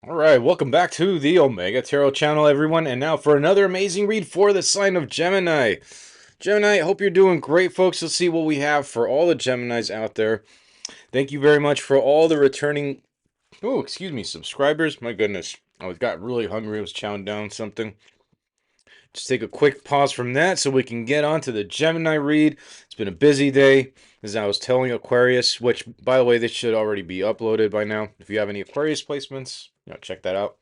All right, welcome back to the Omega.Tarot channel, everyone. And now for another amazing read for the sign of Gemini. Gemini, I hope you're doing great, folks. Let's see what we have for all the Geminis out there. Thank you very much for all the returning, subscribers. My goodness, I got really hungry. I was chowing down something. Just take a quick pause from that so we can get on to the Gemini read. It's been a busy day, as I was telling Aquarius, which, by the way, this should already be uploaded by now. If you have any Aquarius placements, check that out.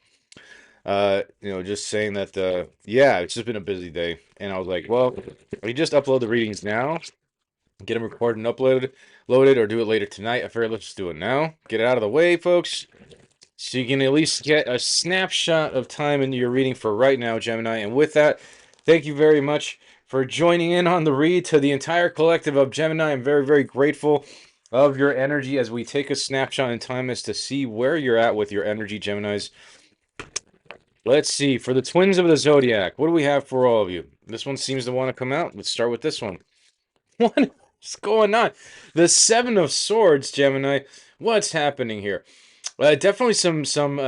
Just saying that, yeah, it's just been a busy day. And I was like, well, we just upload the readings now, get them recorded and loaded, or do it later tonight. I figured let's just do it now. Get it out of the way, folks. So you can at least get a snapshot of time into your reading for right now, Gemini. And with that, thank you very much for joining in on the read. To the entire collective of Gemini, I'm very, very grateful of your energy as we take a snapshot in time as to see where you're at with your energy, Geminis. Let's see. For the twins of the Zodiac, what do we have for all of you? This one seems to want to come out. Let's start with this one. What's going on? The Seven of Swords, Gemini. What's happening here? Definitely some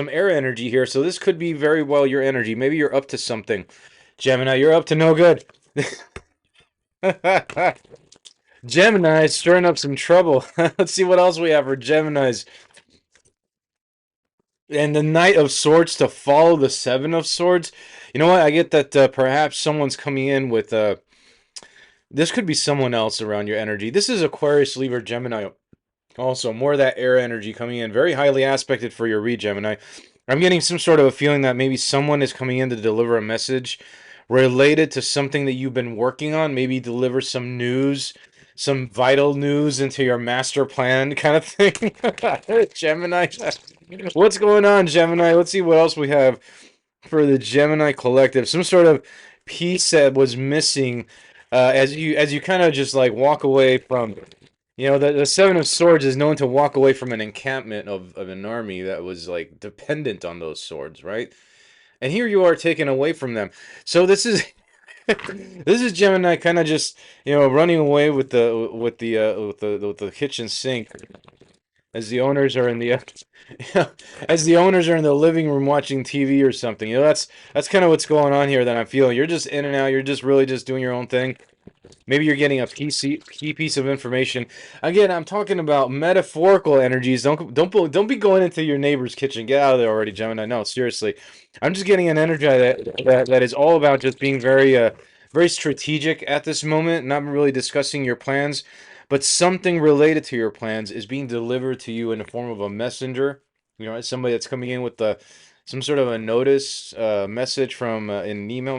air energy here. So this could be very well your energy. Maybe you're up to something, Gemini. You're up to no good. Gemini stirring up some trouble. Let's see what else we have for Geminis. And the Knight of Swords to follow the Seven of Swords. You know what? I get that perhaps someone's coming in with this could be someone else around your energy. This is Aquarius, Libra, Gemini. Also, more of that air energy coming in. Very highly aspected for your read, Gemini. I'm getting some sort of a feeling that maybe someone is coming in to deliver a message related to something that you've been working on. Maybe deliver some news, some vital news into your master plan kind of thing. Gemini. What's going on, Gemini? Let's see what else we have for the Gemini collective. Some sort of piece that was missing as you kind of just like walk away from, the Seven of Swords is known to walk away from an encampment of an army that was like dependent on those swords, right? And here you are taken away from them. So this is this is Gemini kind of just running away with the kitchen sink as the owners are in the as the owners are in the living room watching TV or something. That's kind of what's going on here that I'm feeling. You're just in and out. You're just really just doing your own thing. Maybe you're getting a key piece of information. Again, I'm talking about metaphorical energies. Don't be going into your neighbor's kitchen. Get out of there already, Gemini. No, seriously. I'm just getting an energy that is all about just being very strategic at this moment, not really discussing your plans, but something related to your plans is being delivered to you in the form of a messenger. Somebody that's coming in with some sort of a notice message from in an email,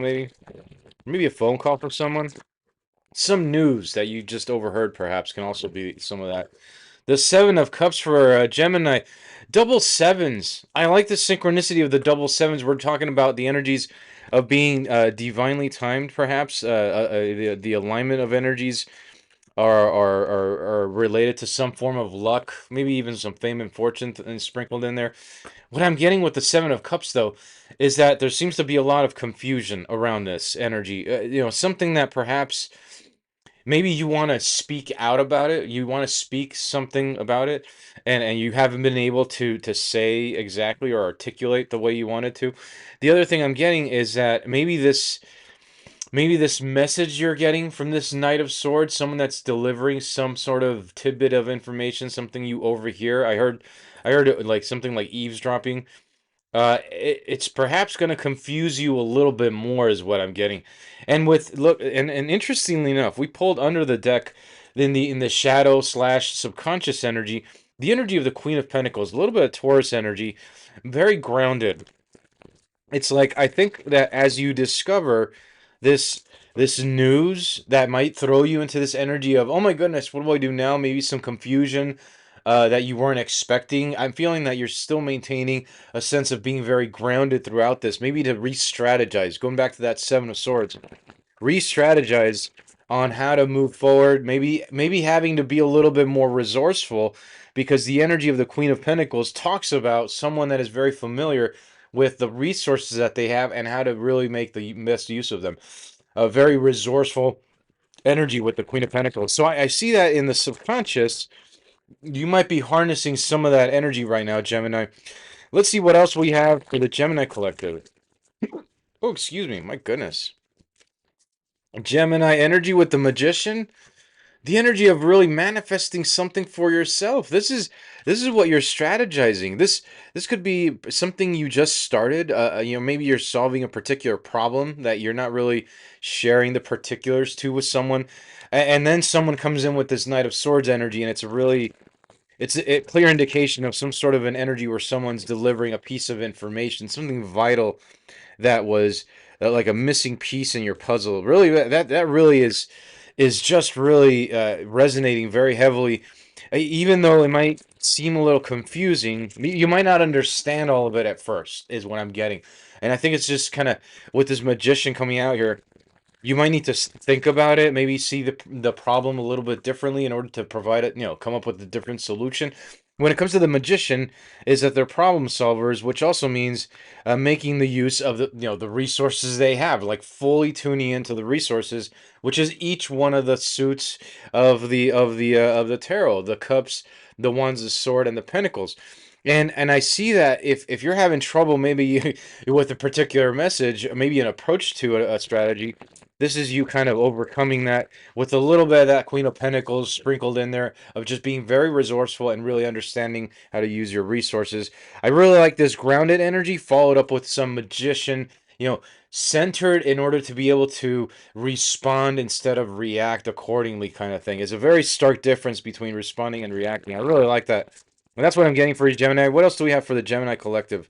maybe a phone call from someone. Some news that you just overheard, perhaps, can also be some of that. The Seven of Cups for Gemini. Double sevens. I like the synchronicity of the double sevens. We're talking about the energies of being divinely timed, perhaps. The alignment of energies are related to some form of luck, maybe even some fame and fortune sprinkled in there. What I'm getting with the Seven of Cups, though, is that there seems to be a lot of confusion around this energy. Something that perhaps maybe you want to speak out about it. You want to speak something about it, and you haven't been able to say exactly or articulate the way you wanted to. The other thing I'm getting is that maybe this message you're getting from this Knight of Swords, someone that's delivering some sort of tidbit of information, something you overhear. I heard it like something like eavesdropping. It's perhaps going to confuse you a little bit more, is what I'm getting. And and interestingly enough, we pulled under the deck in the shadow slash subconscious energy, the energy of the Queen of Pentacles, a little bit of Taurus energy, very grounded. It's like I think that as you discover this this news that might throw you into this energy of, oh my goodness, what do I do now? Maybe some confusion that you weren't expecting. I'm feeling that you're still maintaining a sense of being very grounded throughout this. Maybe to re-strategize, going back to that Seven of Swords, re-strategize on how to move forward. Maybe having to be a little bit more resourceful because the energy of the Queen of Pentacles talks about someone that is very familiar with the resources that they have and how to really make the best use of them. A very resourceful energy with the Queen of Pentacles. So I see that in the subconscious, you might be harnessing some of that energy right now, Gemini. Let's see what else we have for the Gemini collective. Oh, excuse me. My goodness. Gemini energy with the Magician. The energy of really manifesting something for yourself. This is what you're strategizing. This could be something you just started. Maybe you're solving a particular problem that you're not really sharing the particulars to with someone, and then someone comes in with this Knight of Swords energy, and it's a clear indication of some sort of an energy where someone's delivering a piece of information, something vital that was like a missing piece in your puzzle. Really, that really is just really resonating very heavily. Even though it might seem a little confusing, you might not understand all of it at first, is what I'm getting. And I think it's just kind of with this Magician coming out here, you might need to think about it, maybe see the problem a little bit differently in order to provide it, come up with a different solution. When it comes to the Magician, is that they're problem solvers, which also means making the use of the resources they have, like fully tuning into the resources, which is each one of the suits of the tarot, the cups, the wands, the sword, and the pentacles. And I see that if you're having trouble maybe with a particular message, maybe an approach to a strategy, this is you kind of overcoming that with a little bit of that Queen of Pentacles sprinkled in there of just being very resourceful and really understanding how to use your resources. I really like this grounded energy followed up with some Magician, centered in order to be able to respond instead of react accordingly kind of thing. It's a very stark difference between responding and reacting. I really like that. And that's what I'm getting for you, Gemini. What else do we have for the Gemini collective?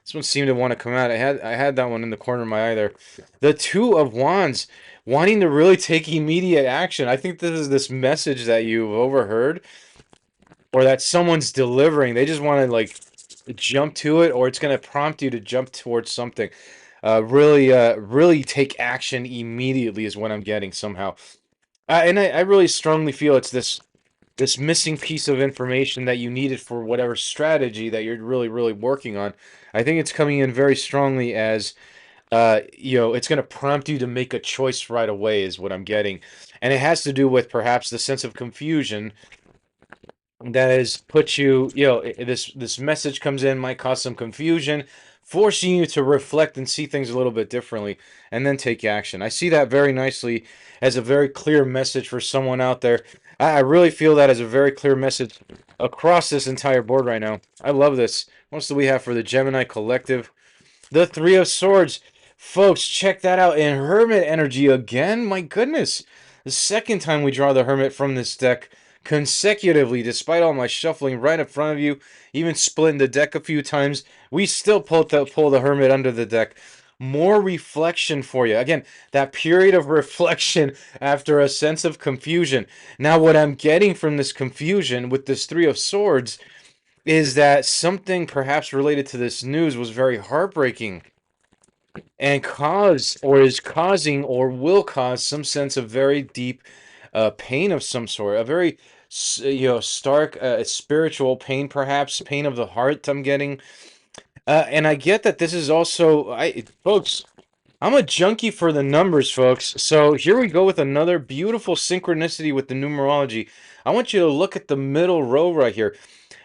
This one seemed to want to come out. I had that one in the corner of my eye there. The Two of Wands, wanting to really take immediate action. I think this is this message that you've overheard or that someone's delivering. They just want to like jump to it, or it's going to prompt you to jump towards something. Really take action immediately is what I'm getting somehow. And I really strongly feel it's this missing piece of information that you needed for whatever strategy that you're really working on. I think it's coming in very strongly as it's going to prompt you to make a choice right away is what I'm getting. And it has to do with perhaps the sense of confusion that has put you, this message comes in, might cause some confusion, forcing you to reflect and see things a little bit differently and then take action. I see that very nicely as a very clear message for someone out there. I really feel that as a very clear message across this entire board right now. I love this. What else do we have for the Gemini collective? The Three of Swords. Folks, check that out. And Hermit energy again. My goodness. The second time we draw the Hermit from this deck consecutively, despite all my shuffling right in front of you, even splitting the deck a few times, we still pull the Hermit under the deck. More reflection for you. Again, that period of reflection after a sense of confusion. Now, what I'm getting from this confusion with this Three of Swords is that something perhaps related to this news was very heartbreaking and caused or is causing or will cause some sense of very deep pain of some sort, a very stark spiritual pain, perhaps pain of the heart. I'm getting, and I get that this is also, folks. I'm a junkie for the numbers, folks. So here we go with another beautiful synchronicity with the numerology. I want you to look at the middle row right here.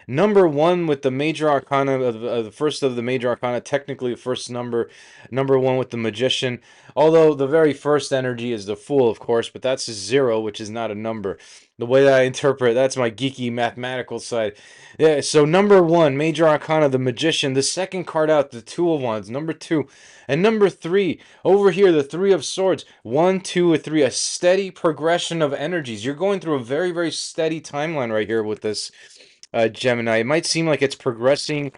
Number one with the major arcana of the first of the major arcana, technically the first number one with the magician. Although the very first energy is the fool, of course, but that's a zero, which is not a number. The way that I interpret, that's my geeky mathematical side. Yeah, so number one, major arcana, the magician. The second card out, the two of wands. Number two. And number three, over here, the Three of Swords. One, two, or three, a steady progression of energies. You're going through a very steady timeline right here with this Gemini. It might seem like it's progressing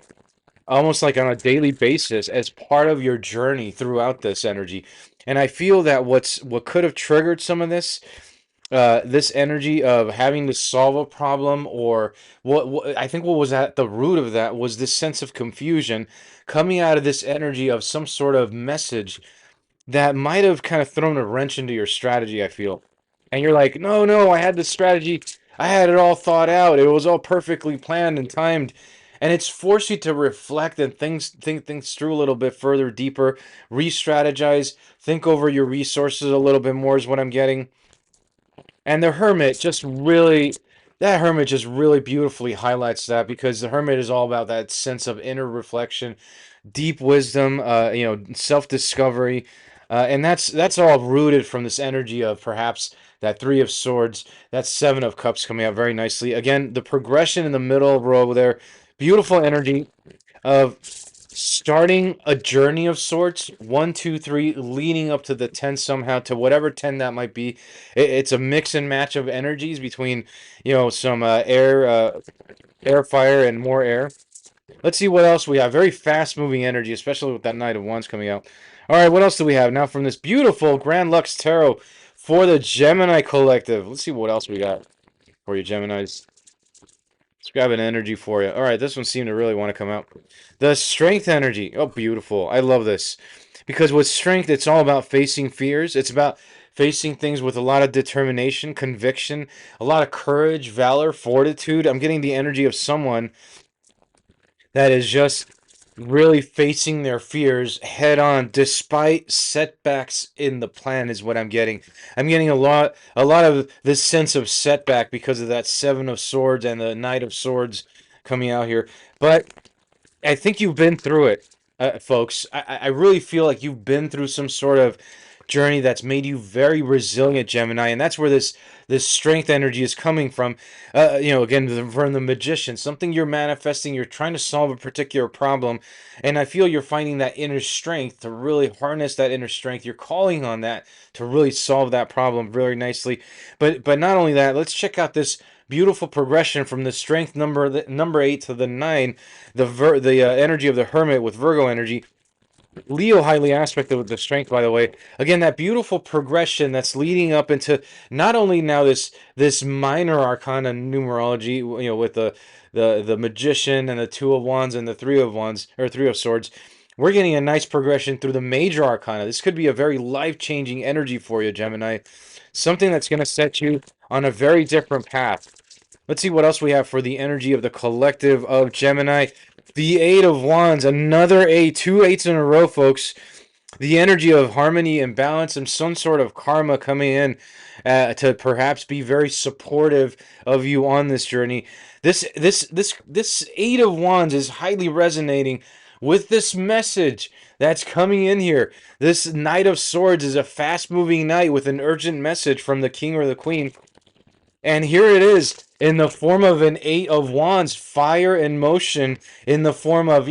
almost like on a daily basis as part of your journey throughout this energy. And I feel that what could have triggered some of this energy of having to solve a problem, or what I think what was at the root of that was this sense of confusion coming out of this energy of some sort of message that might have kind of thrown a wrench into your strategy, I feel. And you're like, no, I had this strategy. I had it all thought out. It was all perfectly planned and timed. And it's forced you to reflect and think things through a little bit further, deeper, re-strategize, think over your resources a little bit more is what I'm getting. And the Hermit just really That Hermit just really beautifully highlights that, because the Hermit is all about that sense of inner reflection, deep wisdom, self-discovery, and that's all rooted from this energy of perhaps that Three of Swords, that Seven of Cups coming out very nicely. Again, the progression in the middle row there, beautiful energy of starting a journey of sorts, one, two, three, leading up to the 10 somehow, to whatever 10 that might be. It's a mix and match of energies between, some air, fire, and more air. Let's see what else we have. Very fast moving energy, especially with that Knight of Wands coming out. All right, what else do we have now from this beautiful Grand Lux Tarot for the Gemini Collective? Let's see what else we got for you, Geminis. Let's grab an energy for you. All right, this one seemed to really want to come out. The strength energy. Oh, beautiful. I love this. Because with strength, it's all about facing fears. It's about facing things with a lot of determination, conviction, a lot of courage, valor, fortitude. I'm getting the energy of someone that is just really facing their fears head on despite setbacks in the plan, is what I'm getting. I'm getting a lot of this sense of setback because of that Seven of Swords and the Knight of Swords coming out here. But I think you've been through it, folks. I really feel like you've been through some sort of journey that's made you very resilient, Gemini, and that's where this strength energy is coming from. Again, from the Magician, something you're manifesting. You're trying to solve a particular problem, and I feel you're finding that inner strength to really harness that inner strength. You're calling on that to really solve that problem very nicely. But not only that, let's check out this beautiful progression from the strength number 8 to the 9, the energy of the Hermit with Virgo energy. Leo highly aspected with the strength, by the way. Again, that beautiful progression that's leading up into not only now this minor arcana numerology, with the Magician and the Two of Wands and the Three of Wands, or Three of Swords. We're getting a nice progression through the major arcana. This could be a very life-changing energy for you, Gemini. Something that's going to set you on a very different path. Let's see what else we have for the energy of the collective of Gemini. The Eight of Wands, another eight, two eights in a row, folks. The energy of harmony and balance and some sort of karma coming in to perhaps be very supportive of you on this journey. This Eight of Wands is highly resonating with this message that's coming in here. This Knight of Swords is a fast-moving knight with an urgent message from the king or the queen. And here it is in the form of an Eight of Wands, fire in motion, in the form of,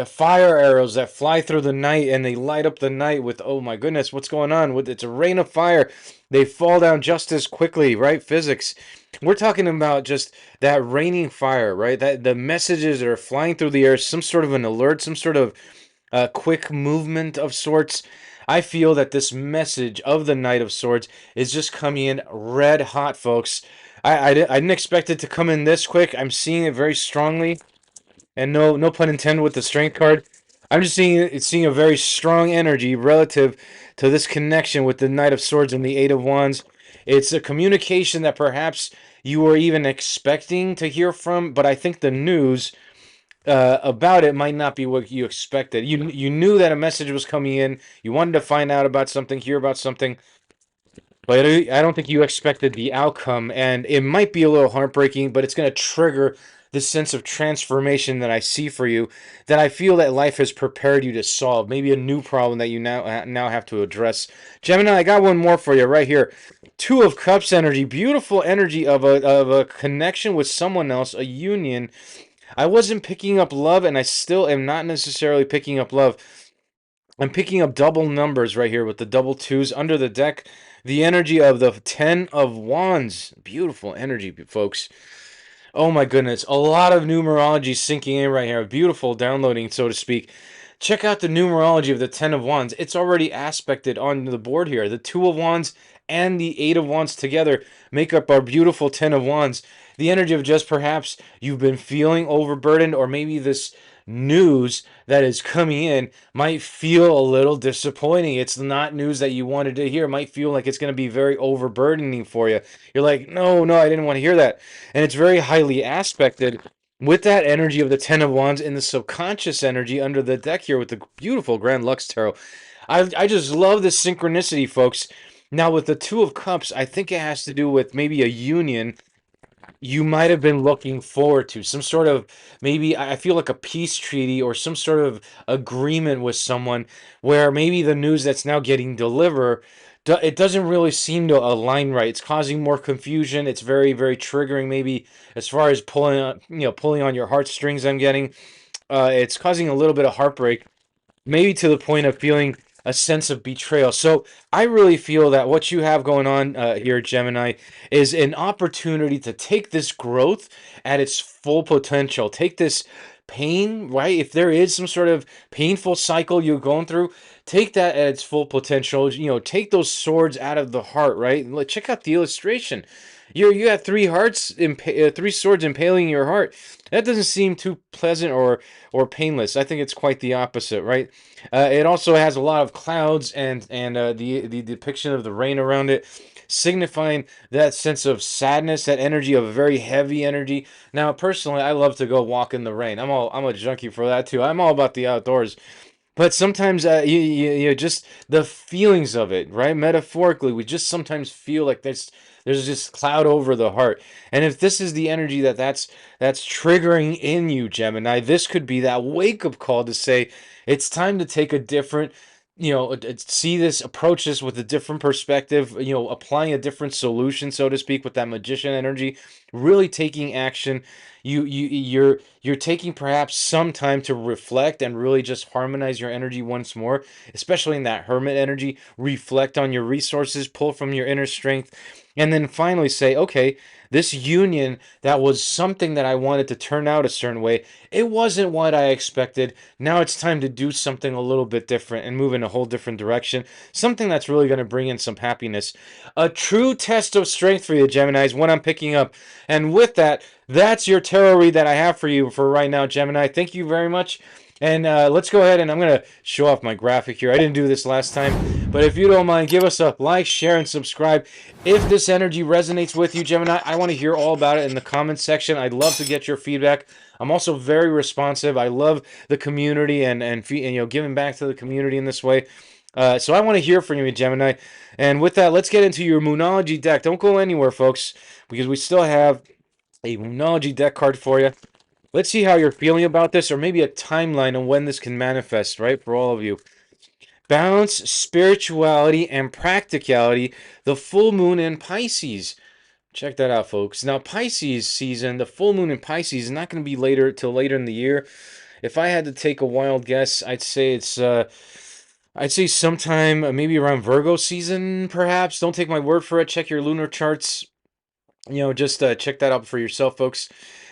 fire arrows that fly through the night and they light up the night with, oh my goodness, what's going on? It's a rain of fire. They fall down just as quickly, right? Physics. We're talking about just that raining fire, right? That the messages that are flying through the air, some sort of an alert, some sort of quick movement of sorts. I feel that this message of the Knight of Swords is just coming in red hot, folks. I didn't expect it to come in this quick. I'm seeing it very strongly, and no pun intended with the strength card. I'm just seeing a very strong energy relative to this connection with the Knight of Swords and the Eight of Wands. It's a communication that perhaps you were even expecting to hear from, but I think the news about it might not be what you expected. You knew that a message was coming in. You wanted to find out about something, hear about something, but I don't think you expected the outcome. And it might be a little heartbreaking, but it's going to trigger this sense of transformation that I see for you, that I feel that life has prepared you to solve. Maybe a new problem that you now have to address. Gemini, I got one more for you right here. Two of Cups energy, beautiful energy of a connection with someone else, a union. I wasn't picking up love, and I still am not necessarily picking up love. I'm picking up double numbers right here with the double twos under the deck. The energy of the Ten of Wands. Beautiful energy, folks. Oh my goodness. A lot of numerology sinking in right here. Beautiful downloading, so to speak. Check out the numerology of the Ten of Wands. It's already aspected on the board here. The Two of Wands and the Eight of Wands together make up our beautiful Ten of Wands. The energy of just perhaps you've been feeling overburdened, or maybe this news that is coming in might feel a little disappointing. It's not news that you wanted to hear. It might feel like it's going to be very overburdening for you. You're like, no, I didn't want to hear that. And it's very highly aspected with that energy of the Ten of Wands in the subconscious energy under the deck here with the beautiful Grand Lux Tarot. I just love this synchronicity, folks. Now, with the Two of Cups, I think it has to do with maybe a union you might have been looking forward to, some sort of, maybe I feel like a peace treaty or some sort of agreement with someone, where maybe the news that's now getting delivered, it doesn't really seem to align right. It's causing more confusion. It's very, very triggering, maybe as far as pulling on your heartstrings. I'm getting, it's causing a little bit of heartbreak, maybe to the point of feeling a sense of betrayal. So I really feel that what you have going on here, Gemini, is an opportunity to take this growth at its full potential. Take this pain, right? If there is some sort of painful cycle you're going through, take that at its full potential. Take those swords out of the heart, right? Check out the illustration. You have three hearts, three swords impaling your heart. That doesn't seem too pleasant or painless. I think it's quite the opposite, right? It also has a lot of clouds and the depiction of the rain around it, signifying that sense of sadness, that energy of a very heavy energy. Now, personally, I love to go walk in the rain. I'm a junkie for that too. I'm all about the outdoors. But sometimes just the feelings of it, right? Metaphorically, we just sometimes feel like there's just cloud over the heart. And if this is the energy that's triggering in you, Gemini, this could be that wake up call to say it's time to take a different, see this, approach this with a different perspective, applying a different solution, so to speak, with that magician energy, really taking action. You're taking perhaps some time to reflect and really just harmonize your energy once more, especially in that hermit energy. Reflect on your resources, pull from your inner strength, and then finally say, okay, this union that was something that I wanted to turn out a certain way, it wasn't what I expected. Now it's time to do something a little bit different and move in a whole different direction. Something that's really going to bring in some happiness. A true test of strength for you, Gemini, is what I'm picking up. And with that, that's your tarot read that I have for you for right now, Gemini. Thank you very much. And let's go ahead and I'm going to show off my graphic here. I didn't do this last time, but if you don't mind, give us a like, share, and subscribe. If this energy resonates with you, Gemini, I want to hear all about it in the comments section. I'd love to get your feedback. I'm also very responsive. I love the community and giving back to the community in this way. So I want to hear from you, Gemini. And with that, let's get into your Moonology deck. Don't go anywhere, folks, because we still have a Moonology deck card for you. Let's see how you're feeling about this, or maybe a timeline on when this can manifest, right, for all of you. Balance, spirituality, and practicality. The full moon in Pisces. Check that out, folks. Now, Pisces season, the full moon in Pisces is not going to be later in the year. If I had to take a wild guess, I'd say sometime maybe around Virgo season, perhaps. Don't take my word for it. Check your lunar charts. Just check that out for yourself, folks.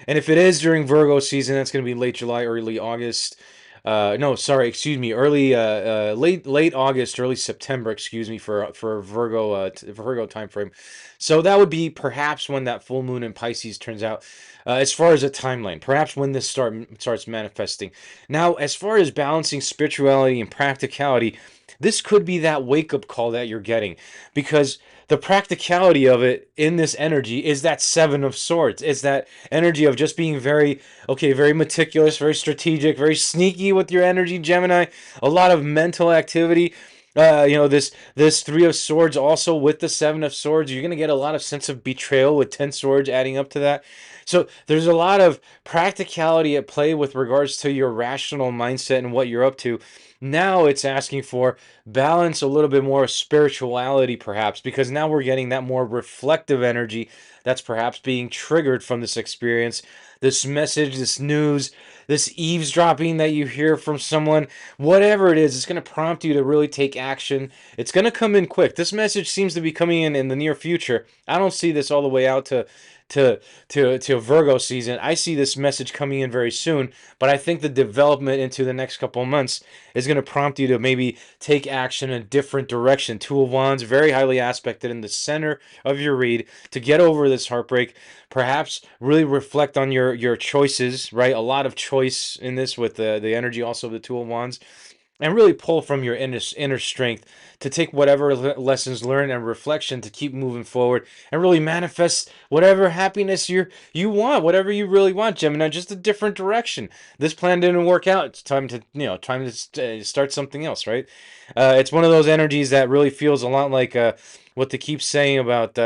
And if it is during Virgo season, that's going to be late July, early August. No, sorry, excuse me, late August, early September, excuse me, for Virgo time frame. So that would be perhaps when that full moon in Pisces turns out. As far as a timeline, perhaps when this starts manifesting. Now, as far as balancing spirituality and practicality, this could be that wake up call that you're getting, because the practicality of it in this energy is that Seven of Swords. It's that energy of just being very meticulous, very strategic, very sneaky with your energy, Gemini. A lot of mental activity. This Three of Swords also with the Seven of Swords, you're gonna get a lot of sense of betrayal with 10 swords adding up to that. So there's a lot of practicality at play with regards to your rational mindset and what you're up to. Now it's asking for balance, a little bit more spirituality, perhaps, because now we're getting that more reflective energy that's perhaps being triggered from this experience, this message, this news, this eavesdropping that you hear from someone. Whatever it is, it's going to prompt you to really take action. It's going to come in quick. This message seems to be coming in the near future. I don't see this all the way out to Virgo season. I see this message coming in very soon, but I think the development into the next couple of months is going to prompt you to maybe take action in a different direction. Two of Wands, very highly aspected in the center of your read, to get over this heartbreak. Perhaps really reflect on your choices, right? A lot of choice in this with the energy also of the Two of Wands, and really pull from your inner strength to take whatever lessons learned and reflection to keep moving forward and really manifest whatever happiness you want, whatever you really want, Gemini. Just a different direction. This plan didn't work out. It's time to start something else, right? It's one of those energies that really feels a lot like what they keep saying about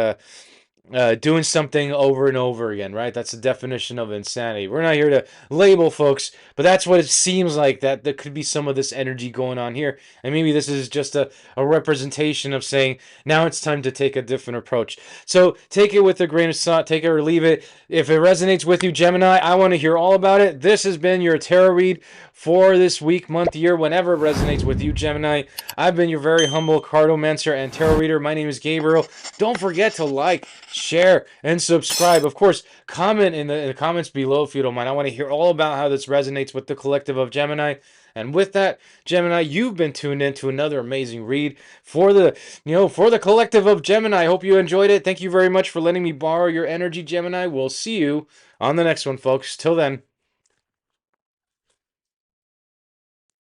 doing something over and over again, right? That's the definition of insanity. We're not here to label folks, but that's what it seems like, that there could be some of this energy going on here. And maybe this is just a representation of saying, now it's time to take a different approach. So take it with a grain of salt, take it or leave it. If it resonates with you, Gemini, I want to hear all about it. This has been your tarot read for this week, month, year, whenever it resonates with you, Gemini. I've been your very humble cartomancer and tarot reader. My name is Gabriel. Don't forget to like, share, and subscribe. Of course, comment in the comments below if you don't mind. I want to hear all about how this resonates with the collective of Gemini. And with that, Gemini, you've been tuned in to another amazing read for the collective of Gemini. I hope you enjoyed it. Thank you very much for letting me borrow your energy, Gemini. We'll see you on the next one, folks. Till then.